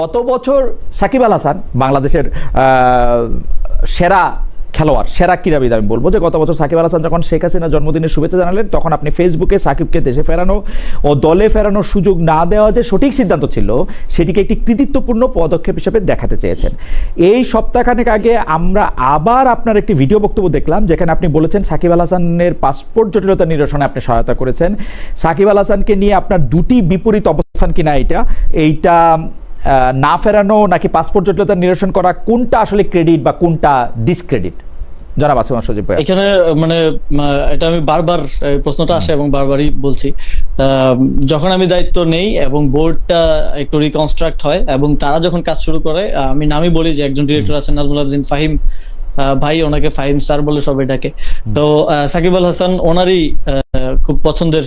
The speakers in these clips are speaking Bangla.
গত বছর সাকিব আল হাসান বাংলাদেশের সেরা খেলোয়াড়, সেরা ক্রীড়াবিদ আমি বলবো, যে গত বছর সাকিব আল হাসান যখন শেখ হাসিনার জন্মদিনের শুভেচ্ছা জানালেন, তখন আপনি ফেসবুকে সাকিবকে দেশে ফেরানো ও দলে ফেরানোর সুযোগ না দেওয়া যে সঠিক সিদ্ধান্ত ছিল, সেটিকে একটি কৃতিত্বপূর্ণ পদক্ষেপ হিসেবে দেখাতে চেয়েছেন। এই সপ্তাহখানেক আগে আমরা আবার আপনার একটি ভিডিও বক্তব্য দেখলাম, যেখানে আপনি বলেছেন সাকিব আল হাসানের পাসপোর্ট জটিলতা নিরসনে আপনি সহায়তা করেছেন। সাকিব আল হাসানকে নিয়ে আপনার দুটি বিপরীত অবস্থান কিনা এইটা না ফেরানো নাকি পাসপোর্ট জটিলতা নিরসন করা, কোনটা আসলে ক্রেডিট বা কোনটা ডিসক্রেডিট? জনাব আসিফ সজীব ভাই, এখানে মানে এটা আমি বারবার প্রশ্নটা আসে এবং বারবারই বলছি, যখন আমি দায়িত্ব নেই এবং বোর্ডটা একটু রিকনস্ট্রাক্ট হয় এবং তারা যখন কাজ শুরু করে, আমি নামই বলি যে একজন ডিরেক্টর আছেন নাজমুল আবদিন ফাহিম ভাই, ওনাকে ফাহিম স্যার বলে সবাই ডাকে। তো সাকিব আল হাসান ওনারই খুব পছন্দের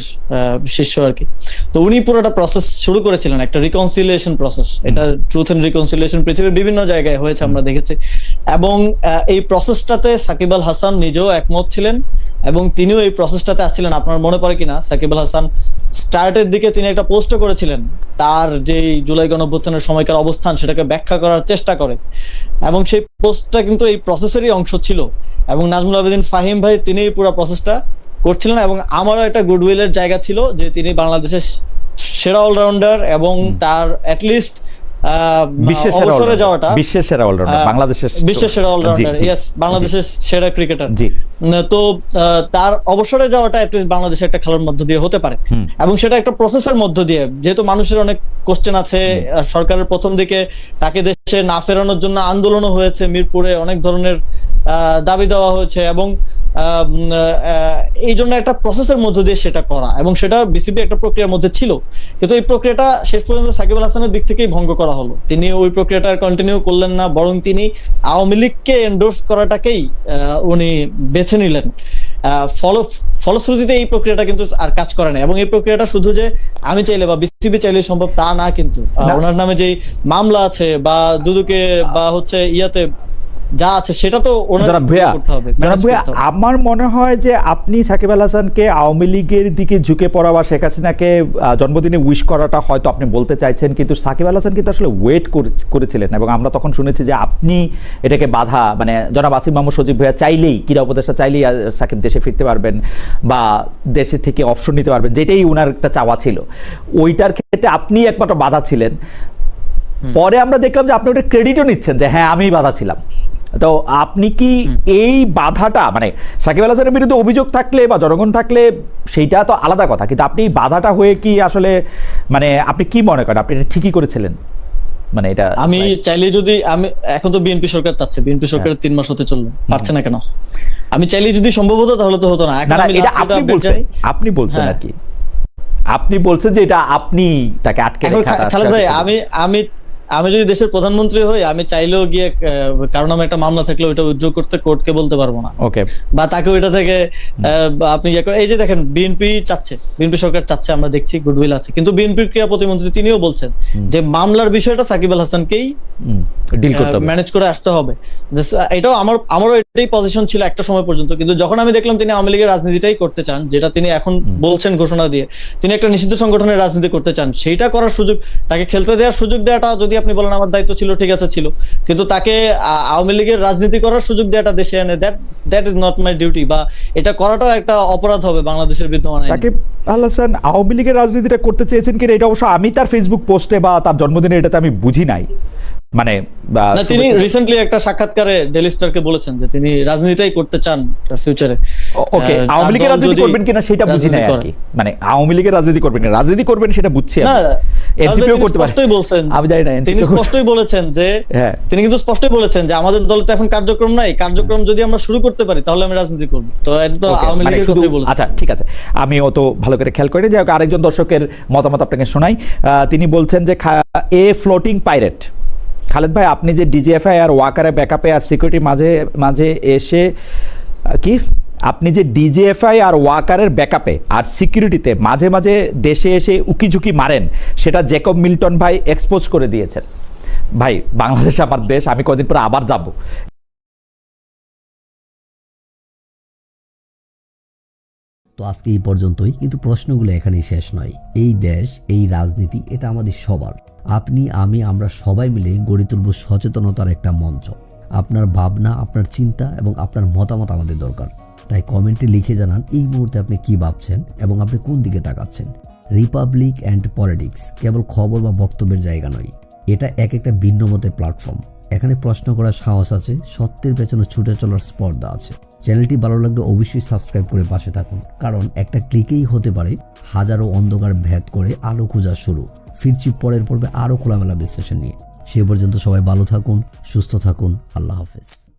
শিষ্য আর কি। তো উনি পুরোটা প্রসেস শুরু করেছিলেন, একটা রিকনসিলিয়েশন প্রসেস। এটা ট্রুথ এন্ড রিকনসিলিয়েশন পৃথিবীর বিভিন্ন জায়গায় হয়েছে, আমরা দেখেছি। এবং এই প্রসেসটাতে সাকিব আল হাসান নিজেও একমত ছিলেন এবং তিনিও এই প্রসেসটাতে আসছিলেন। আপনার মনে পড়ে কিনা, সাকিব আল হাসান স্টার্টের দিকে তিনি একটা পোস্ট করেছিলেন, তার যে জুলাই গণঅভ্যুত্থানের সময়কার অবস্থান সেটাকে ব্যাখ্যা করার চেষ্টা করে, এবং সেই পোস্টটা কিন্তু এই প্রসেসেরই অংশ ছিল। এবং নাজমুল আবেদিন ফাহিম ভাই তিনি পুরো প্রসেসটা করছিলেন, এবং আমারও একটা গুডউইলের জায়গা ছিল যে তিনি বাংলাদেশের সেরা অলরাউন্ডার এবং তার অ্যাটলিস্ট বিশ্বের সেরা অলরাউন্ডার, বাংলাদেশের সেরা ক্রিকেটার। তো তার অবসরে যাওয়াটা অ্যাটলিস্ট বাংলাদেশে একটা খেলার মধ্য দিয়ে হতে পারে, এবং সেটা একটা প্রসেসের মধ্য দিয়ে। যেহেতু মানুষের অনেক কোশ্চেন আছে, সরকারের প্রথম দিকে তাকে দেশে না ফেরানোর জন্য আন্দোলনও হয়েছে, মিরপুরে অনেক ধরনের দাবি দেওয়া হয়েছে, এবং এই জন্য একটা প্রসেসের মধ্য দিয়ে সেটা করা, এবং সেটা বিসিবি একটা প্রক্রিয়ার মধ্যে ছিল। কিন্তু এই প্রক্রিয়াটা শেষ পর্যন্ত সাকিব আল হাসানের দিক থেকেই ভঙ্গ করা হলো। তিনি ওই প্রক্রিয়াটা কন্টিনিউ করলেন না, বরং তিনি আওয়ামী লীগকে এন্ডোর্স করাটাকেই উনি বেছে নিলেন। ফলশ্রুতিতে এই প্রক্রিয়াটা কিন্তু আর কাজ করে না, এবং এই প্রক্রিয়াটা শুধু যে আমি চাইলে বা বিসিবি চাইলে সম্ভব তা না, কিন্তু ওনার নামে যে মামলা আছে বা দুদকে বা হচ্ছে ইয়াতে যা আছে সেটা তো আমার মনে হয় যে আপনি সাকিব আল হাসানকে আওয়ামী লীগের দিকে ঝুঁকে পড়া বা শেখ হাসিনাকে জন্মদিনে উইশ করাটা হয়তো আপনি বলতে চাইছেন, কিন্তু সাকিব আল হাসান কিন্তু আসলে ওয়েট করেছিলেন, এবং আমরা তখন শুনেছি যে আপনি এটাকে বাধা, মানে জনাব আসিফ মাহমুদ সজীব ভাইয়া চাইলেই, ক্রীড়া উপদেষ্টা চাইলেই সাকিব দেশে ফিরতে পারবেন বা দেশে থেকে অবসর নিতে পারবেন, যেটাই উনার একটা চাওয়া ছিল। ওইটার ক্ষেত্রে আপনি একমাত্র বাধা ছিলেন। পরে আমরা দেখলাম যে আপনি ওটা ক্রেডিটও নিচ্ছেন যে হ্যাঁ আমি বাধা ছিলাম। তো আপনি কি এই বাধাটা, মানে সাকিব আল হাসানের বিরুদ্ধে অভিযোগ থাকলে বা জনগণ থাকলে সেইটা তো আলাদা কথা, কিন্তু আপনি বাধাটা হয়ে কি আসলে, মানে আপনি কি মনে করেন আপনি ঠিকই করেছিলেন? মানে এটা আমি চাইলে যদি, আমি এখন তো বিএনপি সরকার চাচ্ছে, বিএনপি সরকারের 3 মাস হতে চললো, পারছে না কেন? আমি চাইলে যদি সম্ভব হতো তাহলে তো হতো না। আপনি বলছেন আর কি, আপনি বলছেন যে এটা আপনি তাকে আটকে রেখে। আমি যদি দেশের প্রধানমন্ত্রী হই, আমি চাইলেও গিয়ে কারণ আমি একটা মামলা থাকলে ওইটা উইথড্র করতে কোর্টকে বলতে পারবো না, বা তাকে ওইটা থেকে আপনি এই যে দেখেন বিএনপি চাচ্ছে, বিএনপি সরকার চাচ্ছে, আমরা দেখছি গুডউইল আছে, কিন্তু বিএনপির ক্রীড়া প্রতিমন্ত্রী তিনিও বলছেন যে মামলার বিষয়টা সাকিব আল হাসানকেই ম্যানেজ করে আসতে হবে। এটাও আমারও এটাই পজিশন ছিল একটা সময় পর্যন্ত, কিন্তু যখন আমি দেখলাম তিনি আওয়ামী লীগের রাজনীতিটাই করতে চান, যেটা তিনি এখন বলছেন ঘোষণা দিয়ে তিনি একটা নিষিদ্ধ সংগঠনের রাজনীতি করতে চান, সেইটা করার সুযোগ, তাকে খেলতে দেওয়ার সুযোগ দেওয়াটা, যদি আপনি বলেন আমার দায়িত্ব ছিল, ঠিক আছে ছিল, কিন্তু তাকে আওয়ামী লীগের রাজনীতি করার সুযোগ দেওয়াটা দেশে এনে, that is not my duty, বা এটা করাটাও একটা অপরাধ হবে বাংলাদেশের বিদ্যমান আইনে। সাকিব আল হাসান আওয়ামী লীগের রাজনীতিটা করতে চেয়েছেন কিনা এটা অবশ্য আমি তার ফেসবুক পোস্টে বা তার জন্মদিনে এটাতে আমি বুঝি নাই। মানে তিনি রিসেন্টলি একটা সাক্ষাৎকারে ডেইলি স্টারকে বলেছেন যে তিনি রাজনীতিটাই করতে চান ফিউচারে। ওকে, আওয়ামী লীগের রাজনীতি করবেন কিনা সেটা বুঝি নাই আর কি, মানে আওয়ামী লীগের রাজনীতি করবেন কিনা, রাজনীতি করবেন সেটা বুঝছি না। এনসিপিও করতে পারে, স্পষ্টই বলছেন, আমি জানি না। তিনি স্পষ্টই বলেছেন যে, তিনি কিন্তু স্পষ্টই বলেছেন যে আমাদের দলে তো এখন কার্যক্রম নাই, কার্যক্রম যদি আমরা শুরু করতে পারি তাহলে আমি রাজনীতি করব। তো এটা তো আওয়ামী লীগের কথাই বলেছেন। আচ্ছা ঠিক আছে, আমি অত ভালো করে খেয়াল করিনি। যাই হোক, আরেকজন দর্শকের মতামত আপনাকে শোনাই। তিনি বলছেন যে এ ফ্লোটিং পাইরেট খালেদ ভাই, আপনি যে ডিজিএফআই আর ওয়াকারের ব্যাকআপে আর সিকিউরিটি মাঝে এসে কি, আপনি যে ডিজিএফআই আর ওয়াকারের ব্যাকআপে আর সিকিউরিটিতে মাঝে মাঝে দেশে এসে উকিঝুঁকি মারেন, সেটা জ্যাকব মিল্টন ভাই এক্সপোজ করে দিয়েছেন। ভাই, বাংলাদেশ আমার দেশ, আমি কদিন পরে আবার যাব। তো আজকে এই পর্যন্তই, কিন্তু প্রশ্নগুলো এখানেই শেষ নয়। এই দেশ, এই রাজনীতি, এটা আমাদের সবার। আপনি, আমি, আমরা সবাই মিলে গড়ে তুলব সচেতনতার একটা মঞ্চ। আপনার ভাবনা, আপনার চিন্তা এবং আপনার মতামত আমাদের দরকার। তাই কমেন্টে লিখে জানান এই মুহূর্তে আপনি কি ভাবছেন এবং আপনি কোন দিকে তাকাচ্ছেন। রিপাবলিক অ্যান্ড পলিটিক্স কেবল খবর বা বক্তব্যের জায়গা নয়, এটা একটা ভিন্ন মতের প্ল্যাটফর্ম। এখানে প্রশ্ন করার সাহস আছে, সত্যের পেছনে ছুটে চলার স্পর্ধা আছে। চ্যানেলটি ভালো লাগলে অবশ্যই সাবস্ক্রাইব করে পাশে থাকুন, কারণ একটা ক্লিকেই হতে পারে হাজারো অন্ধকার ভেদ করে আলো খোঁজা শুরু। ফিরছি পরের পর্বে আরও খোলামেলা বিশ্লেষণ নিয়ে। সে পর্যন্ত সবাই ভালো থাকুন, সুস্থ থাকুন। আল্লাহ হাফেজ।